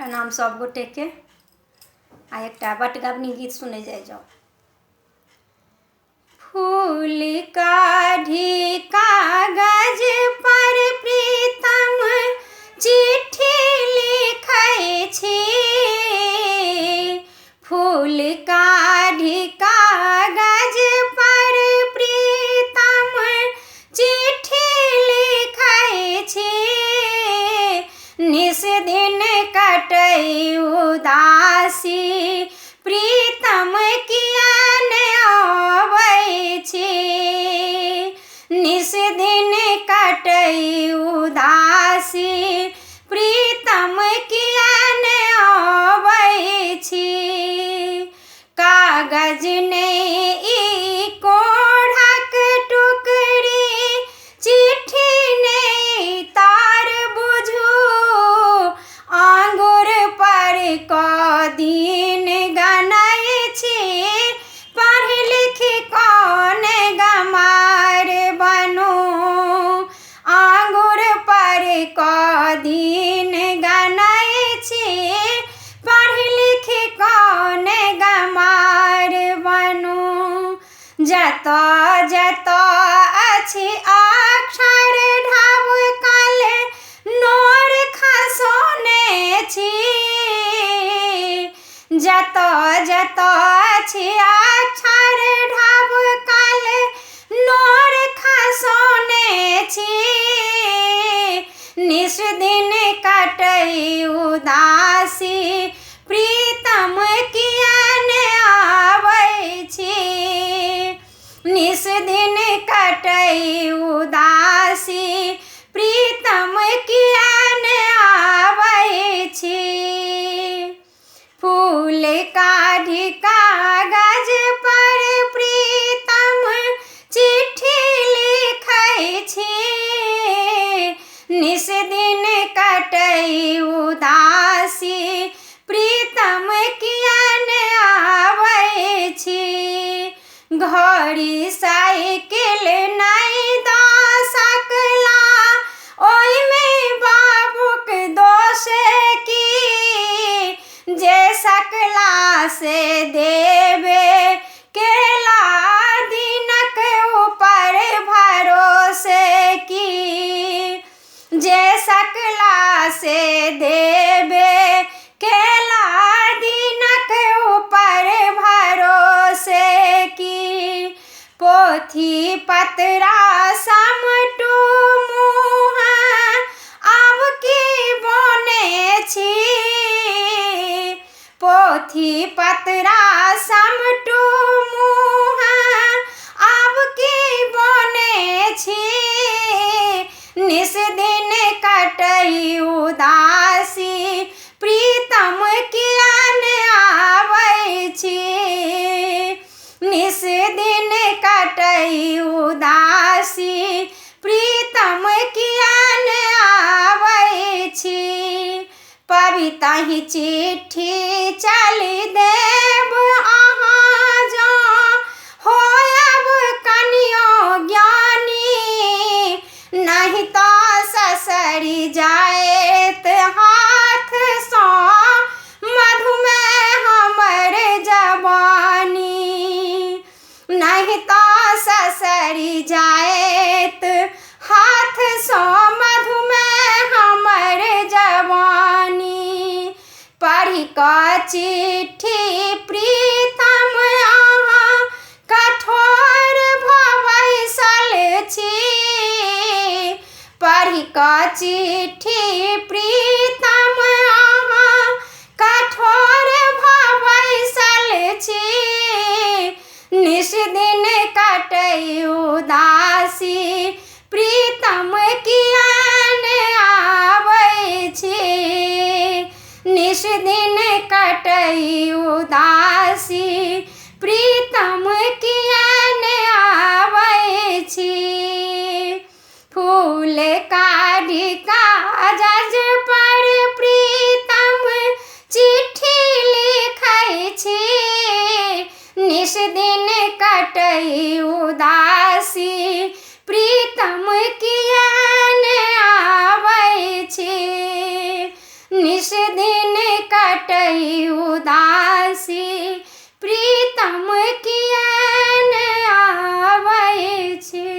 प्रणाम सब गोटे के। आ एक बटगबनी गीत सुने जाओ। फूल काढ़ी कागज पर प्रीतम चिट्ठी लिखै छी। फूल काढ़ी कागज पर प्रीतम चिट्ठी लिखै छी। निस दिन कटै उदासी प्रीतम किया ने आबै छी। निस दिन कटै उदासी प्रीतम किया ने आबै छी। कागज ने ई कोढ़क टुकड़ी चिट्ठी ने तार बुझू। आंगुर पर क दिन गनै छी। पढ़ लिख कौन गमार बनू। आंगुर पर क दिन गनै छी। पढ़ लिख कौन गमार बनू। जतऽ जतऽ अछि अक्षर ढाबकल नोर खसौने छी। जतऽ जतऽ अछि अक्षर ढाबकल नोर खसौने छी। निस दिन कटै उदासी प्रीतम किया ने आबै छी। निस दिन कटै उदासी प्रीतम किया ने आबै छी। फूल काढ़ी कागज पर प्रीतम चिट्ठी लिखै छी। निस दिन कटै उदासी प्रीतम किया ने आबै छी। घड़ी साइकिल नहीं दऽ सकला ओहिमे बाबूक दोष की। जे सकला से देबे केला दिनक ऊपर भरोसे की। जे सकला से देबे केला दिनक ऊपर भरोसे की। पोथी पतरा समटू मुँह आब की बने छी। पोथी पतरा समटू मुँह आब की बने छी। निस दिन कटै उदासी प्रीतम किया ने आबै छी। निस दिन कटै उदासी प्रीतम किया ने आबै छी। पविताहि चिट्ठी चलि देब अहाँ जँ होयब कनियो ज्ञानी। नहीं तऽ ससरि जाएत हाथ सँ मधुमेह हमर जवानी। नहीं तऽ ससरि जाएत हाथ सँ मधुमेह हमर जवानी। पढ़ि कऽ चिट्ठी प्रीतम अहाँ कठोर भऽ बैसल छी। पढ़ि कऽ चिट्ठी प्रीतम अहाँ कठोर भऽ बैसल छी। निस दिन कटै उदासी प्रीतम किया ने आबै छी। निस दिन कटै उदासी प्रीतम किया ने आबै छी। फूल काढ़ी कागज पर प्रीतम चिट्ठी लिखै छी। निस दिन कटै उदासी प्रीतम किया ने आबै छी। निस दिन गई उदासी प्रीतम कियान आवे छी।